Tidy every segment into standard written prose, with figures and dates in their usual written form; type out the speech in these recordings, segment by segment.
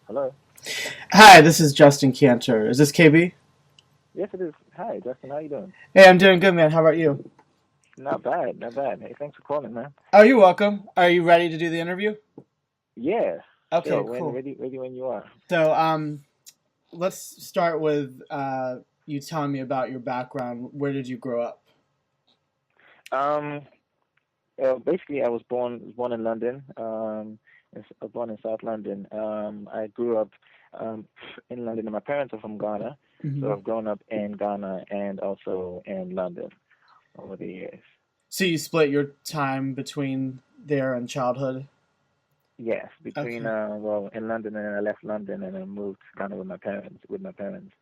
Hello. Hi, this is Justin Kantor. Is this KB? Yes, it is. Hi, Justin. How you doing? Hey, I'm doing good, man. How about you? Not bad, not bad. Hey, thanks for calling, man. Oh, you're welcome. Are you ready to do the interview? Yeah, sure. Okay, When cool. ready when you are. So, let's start with you telling me about your background. Where did you grow up? Um, Basically, I was born in London. I was born in South London. I grew up um in London, and my parents are from Ghana, so Hmm. I've grown up in Ghana and also in London over the years. So you split your time between there and childhood. Yes, between Okay. in London, and I left London and I moved to Ghana with my parents,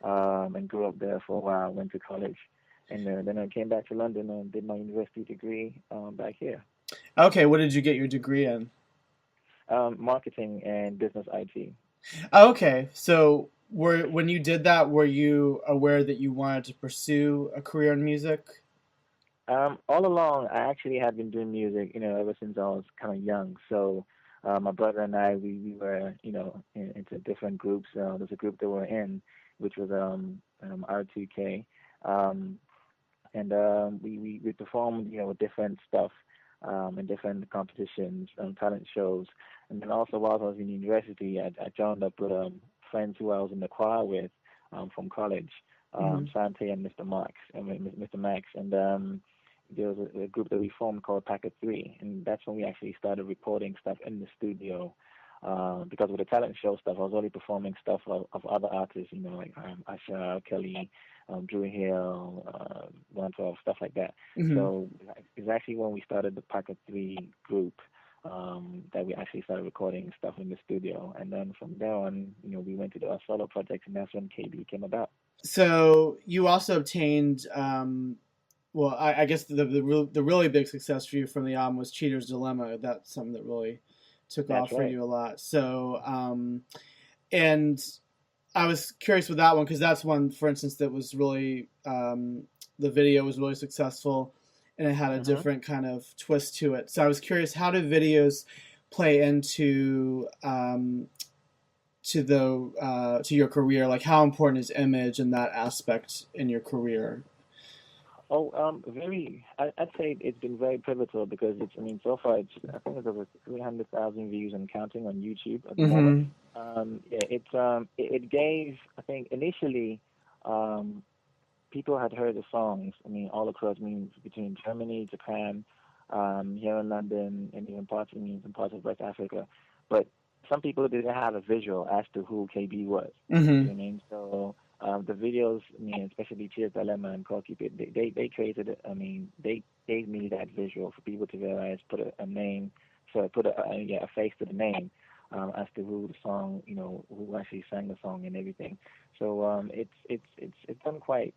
and grew up there for a while. Went to college, and then I came back to London and did my university degree back here, Okay. What did you get your degree in? marketing and business IT. Okay. So, when you did that, were you aware that you wanted to pursue a career in music? All along, I actually had been doing music, ever since I was kind of young. So, my brother and I, we were, into different groups. There's a group that we're in, which was R2K. Um, and we performed with different stuff in different competitions and talent shows. And then also while I was in university, I joined up with friends who I was in the choir with from college, Hmm. Sante and Mr. Max Mr. Max, and there was a group that we formed called Packet Three, and that's when we actually started recording stuff in the studio. Because with the talent show stuff, I was already performing stuff of other artists, like Asha, Kelly, Drew Hill, 112, stuff like that. Hmm. So it's actually when we started the Pocket 3 group that we actually started recording stuff in the studio. And then from there on, we went to do our solo projects, and that's when KB came about. So you also obtained, well, I guess the really big success for you from the album was Cheater's Dilemma. That's something that really took That's off for right. you a lot. So, and I was curious with that one because that's one, for instance, that was really the video was really successful, and it had a hmm different kind of twist to it. So I was curious, how do videos play into to your career? Like, how important is image and that aspect in your career? Oh, I'd say it's been very pivotal because so far I think it's over 300,000 views and counting on YouTube at the moment. Mm-hmm. Yeah, it gave, I think initially, um, people had heard the songs. All across, between Germany, Japan, here in London, and even some parts of West Africa. But some people didn't have a visual as to who KB was. You Mm-hmm. know what I mean? So the videos, especially Cheers Dilemma and Call Keep It, they created it. They gave me that visual for people to realize, put a name, so put a face to the name, as to who the song, who actually sang the song and everything. So it's done quite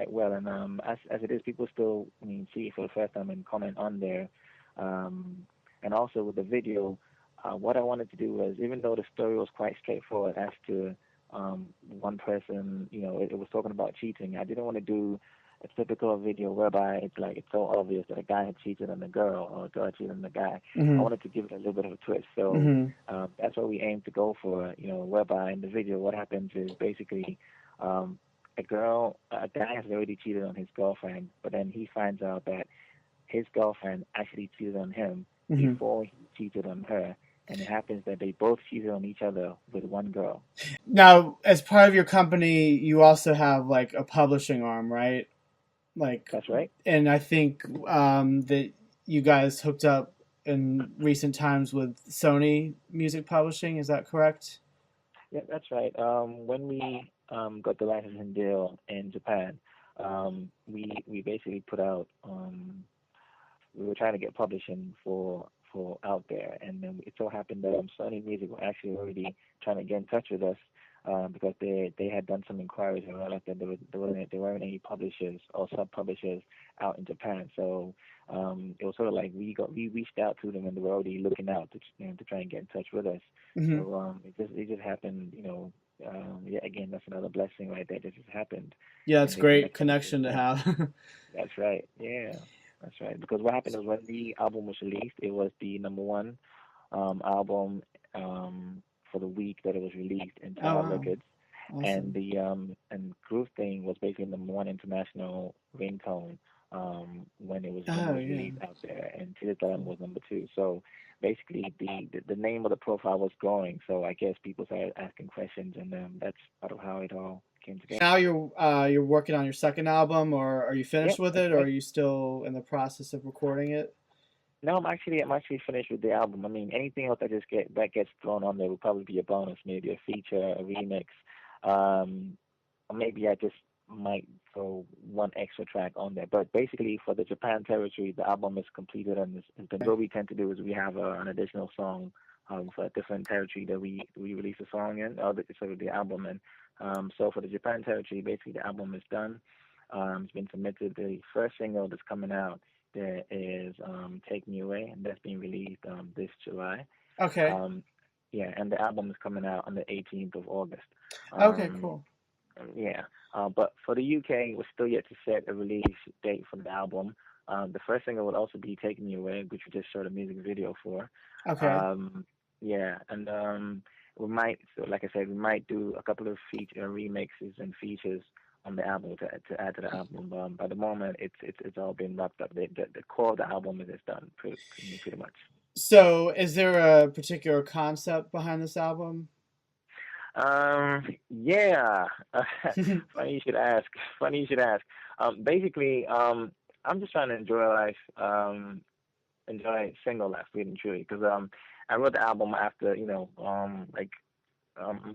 well, and as it is, people still see it for the first time and comment on there, um, and also with the video, what I wanted to do was, even though the story was quite straightforward as to one person, it was talking about cheating. I didn't want to do a typical video whereby it's so obvious that a guy had cheated on a girl or a girl cheated on a guy. I Mm-hmm. wanted to give it a little bit of a twist. So Mm-hmm. that's what we aim to go for, whereby in the video what happens is basically um, a guy has already cheated on his girlfriend, but then he finds out that his girlfriend actually cheated on him Mm-hmm. before he cheated on her. And it happens that they both cheated on each other with one girl. Now, as part of your company, you also have like a publishing arm, right? Like, That's right. and I think that you guys hooked up in recent times with Sony Music Publishing. Is that correct? Yeah, that's right. When we got the licensing deal in Japan, we basically put out we were trying to get publishing for out there, and then it so happened that Sony Music were actually already trying to get in touch with us, because they had done some inquiries and realized that there weren't any publishers or sub publishers out in Japan. So it was sort of like we reached out to them, and they were already looking out to try and get in touch with us. Mm-hmm. So it just happened. Yeah, again, that's another blessing right there that just happened, Yeah, it's and a they great connected us with connection to them. have. That's right. Yeah, that's right. Because what happened is, when the album was released, it was the number one album, um, for the week that it was released in Oh Tower wow, Records. And awesome. the and Groove Thing was basically the one international ringtone when it Oh was yeah. released out there, and Chilitalem was number two. So basically, the name of the profile was growing. So I guess people started asking questions, and that's part of how it all came together. Now you're working on your second album, or are you finished Yep, with that's it, or are right. you still in the process of recording it? No, I'm actually finished with the album. I mean, anything else that gets thrown on there will probably be a bonus, maybe a feature, a remix, um, or maybe I just might throw one extra track on there. But basically, for the Japan territory, the album is completed, and it's been. What we tend to do is we have an additional song for a different territory that we release a song in, or the album in. So for the Japan territory, basically the album is done. It's been submitted. The first single that's coming out there is "Take Me Away," and that's being released this July. Okay. Um, yeah, and the album is coming out on the 18th of August. Okay. Um, Cool. yeah, but for the UK, we're still yet to set a release date for the album. The first single would also be "Take Me Away," which we just showed a music video for. Okay. Um, yeah, and we might, so like I said, we might do a couple of feature remixes and features on the album to add to the album. By the moment, it's all been wrapped up. The core of the album is done pretty much. So, is there a particular concept behind this album? Yeah. Funny you should ask. Funny you should ask. Basically, I'm just trying to enjoy life, enjoy single life, really and truly, because I wrote the album after, I'm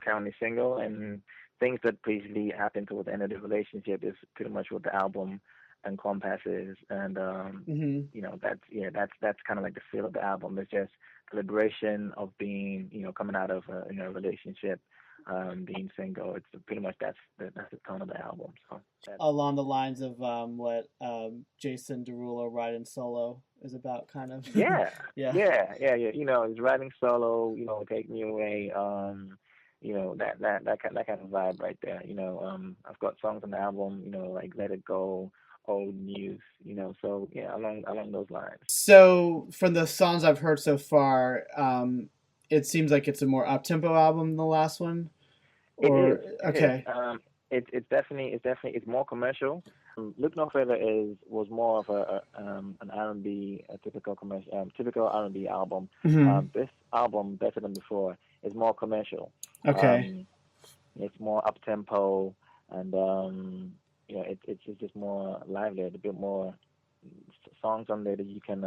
currently single, and things that basically happened toward the end of the relationship is pretty much what the album encompasses, and Hmm. that's kind of like the feel of the album. It's just the liberation of being, coming out of a relationship, being single. It's pretty much that's the tone of the album. So that Along the lines of what Jason Derulo riding solo is about, kind of. yeah, Yeah. yeah. He's writing solo. Take Me Away. That kind of vibe right there. I've got songs on the album. Like Let It Go, Old News. So yeah, along those lines. So, from the songs I've heard so far, it seems like it's a more up tempo album than the last one. It is. Or It is. okay. It's more commercial. Look No Further was more of an R&B, a typical R&B album. Hmm. This album, better than before, is more commercial. Okay. Um, it's more up tempo, and it's just more lively. A bit more songs on there that you can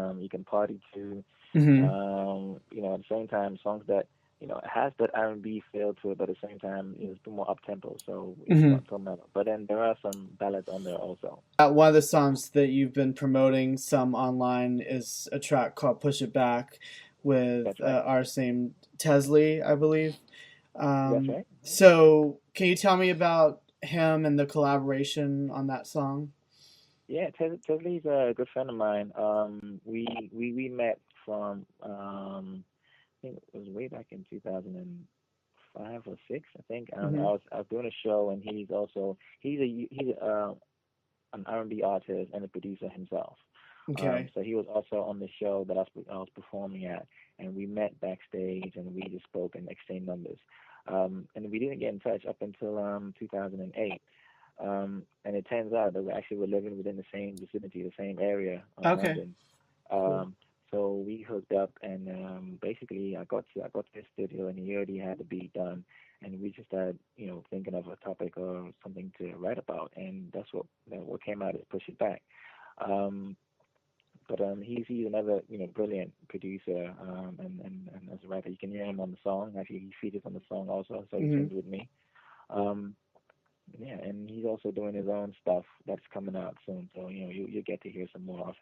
party to. Hmm. At the same time, songs that it has that R&B feel to it, but at the same time, it's a bit more up tempo, so it's Hmm. not so metal. But then there are some ballads on there also. One of the songs that you've been promoting some online is a track called "Push It Back" with That's right. our same Tesley, I believe. That's right. So, can you tell me about him and the collaboration on that song? Yeah, Tesley's a good friend of mine. We met from I think it was way back in 2005 or six. I think Hmm. I was doing a show, and he's an R&B artist and a producer himself. Okay. So he was also on the show that I was performing at, and we met backstage, and we just spoke and exchanged numbers. And we didn't get in touch up until 2008. And it turns out that we actually were living within the same vicinity, the same area of Okay. London. Cool. So we hooked up, and basically I got to his studio, and he already had the beat done, and we just started, thinking of a topic or something to write about, and that's what came out is Push It Back. Um, but he's another brilliant producer, and as a writer, you can hear him on the song. Actually, he features on the song also, so he Hmm. sings with me. Um, yeah, and he's also doing his own stuff that's coming out soon. So you get to hear some more of